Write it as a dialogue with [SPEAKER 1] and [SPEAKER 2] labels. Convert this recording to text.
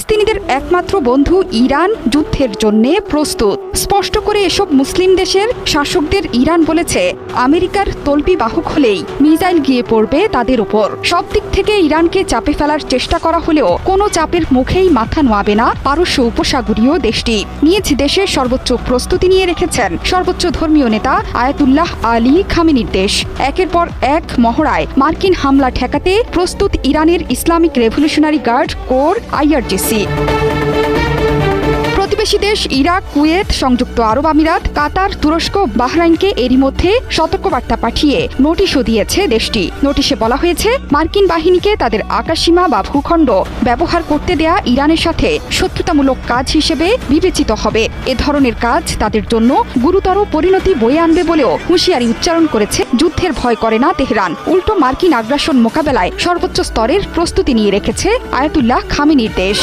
[SPEAKER 1] ফিলিস্তিনিদের একমাত্র বন্ধু ইরান যুদ্ধের জন্য প্রস্তুত। স্পষ্ট করে এসব মুসলিম দেশের শাসকদের ইরান বলেছে, আমেরিকার তল্পি বাহক হলেই মিসাইল গিয়ে পড়বে তাদের উপর। সব দিক থেকে ইরানকে চাপে ফেলার চেষ্টা করা হলেও কোনো চাপের মুখেই মাথা নোয়াবে না পারস্য উপসাগরীয় দেশটি। নিজ দেশে সর্বোচ্চ প্রস্তুতি নিয়ে রেখেছেন সর্বোচ্চ ধর্মীয় নেতা আয়াতুল্লাহ আলী খামেনির দেশ। একের পর এক মহড়ায় মার্কিন হামলা ঠেকাতে প্রস্তুত ইরানের Islamic revolutionary guard corps IRGC। প্রতিবেশী দেশ ইরাক, কুয়েত, সংযুক্ত আরব আমিরাত, কাতার, তুরস্ক, বাহরাইনকে এরই মধ্যে সতর্কবার্তা পাঠিয়ে নোটিশও দিয়েছে দেশটি। নোটিশে বলা হয়েছে, মার্কিন বাহিনীকে তাদের আকাশসীমা বা ভূখণ্ড ব্যবহার করতে দেয়া ইরানের সাথে শত্রুতামূলক কাজ হিসেবে বিবেচিত হবে। এ ধরনের কাজ তাদের জন্য গুরুতর পরিণতি বয়ে আনবে বলেও হুঁশিয়ারি উচ্চারণ করেছে। যুদ্ধের ভয় করে না তেহরান, উল্টো মার্কিন আগ্রাসন মোকাবেলায় সর্বোচ্চ স্তরের প্রস্তুতি নিয়ে রেখেছে আয়াতুল্লাহ খামেনির দেশ।